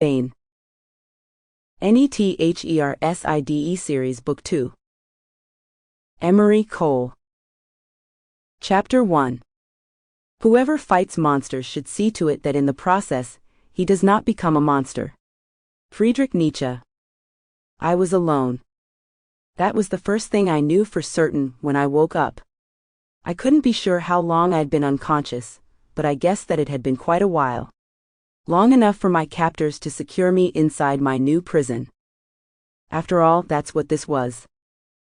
Bane. Netherside Series Book 2. Emery Cole. Chapter 1. Whoever fights monsters should see to it that in the process, he does not become a monster. Friedrich Nietzsche. I was alone. That was the first thing I knew for certain when I woke up. I couldn't be sure how long I'd been unconscious, but I guessed that it had been quite a while. Long enough for my captors to secure me inside my new prison. After all, that's what this was.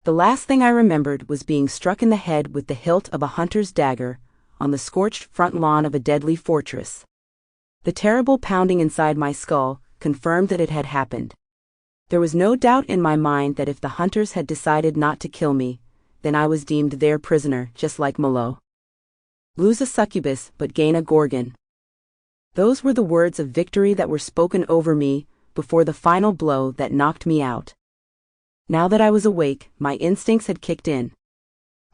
The last thing I remembered was being struck in the head with the hilt of a hunter's dagger, on the scorched front lawn of a deadly fortress. The terrible pounding inside my skull confirmed that it had happened. There was no doubt in my mind that if the hunters had decided not to kill me, then I was deemed their prisoner, just like Malo. Lose a succubus but gain a gorgon. Those were the words of victory that were spoken over me before the final blow that knocked me out. Now that I was awake, my instincts had kicked in.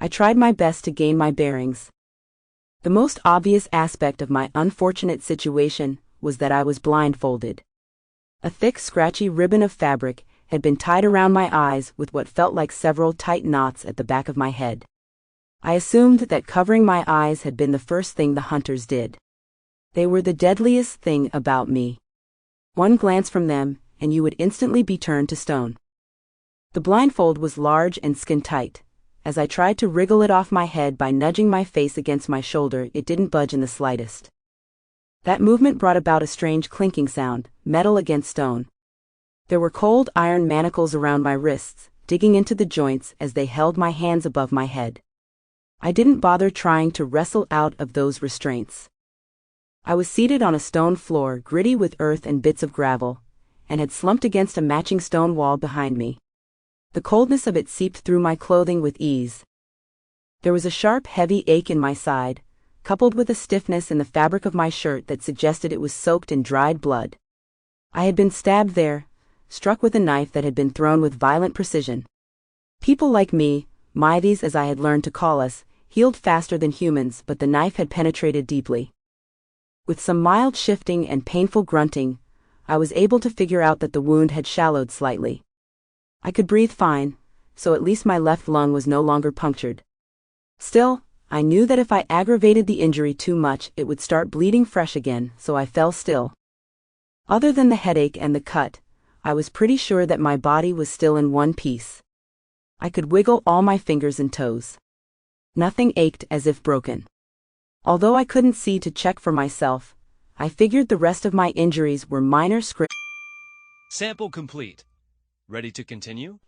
I tried my best to gain my bearings. The most obvious aspect of my unfortunate situation was that I was blindfolded. A thick, scratchy ribbon of fabric had been tied around my eyes with what felt like several tight knots at the back of my head. I assumed that covering my eyes had been the first thing the hunters did. They were the deadliest thing about me. One glance from them, and you would instantly be turned to stone. The blindfold was large and skin-tight. As I tried to wriggle it off my head by nudging my face against my shoulder, it didn't budge in the slightest. That movement brought about a strange clinking sound, metal against stone. There were cold iron manacles around my wrists, digging into the joints as they held my hands above my head. I didn't bother trying to wrestle out of those restraints. I was seated on a stone floor gritty with earth and bits of gravel, and had slumped against a matching stone wall behind me. The coldness of it seeped through my clothing with ease. There was a sharp, heavy ache in my side, coupled with a stiffness in the fabric of my shirt that suggested it was soaked in dried blood. I had been stabbed there, struck with a knife that had been thrown with violent precision. People like me, mythes as I had learned to call us, healed faster than humans, but the knife had penetrated deeply. With some mild shifting and painful grunting, I was able to figure out that the wound had shallowed slightly. I could breathe fine, so at least my left lung was no longer punctured. Still, I knew that if I aggravated the injury too much, it would start bleeding fresh again, so I fell still. Other than the headache and the cut, I was pretty sure that my body was still in one piece. I could wiggle all my fingers and toes. Nothing ached as if broken. Although I couldn't see to check for myself, I figured the rest of my injuries were minor Sample complete. Ready to continue?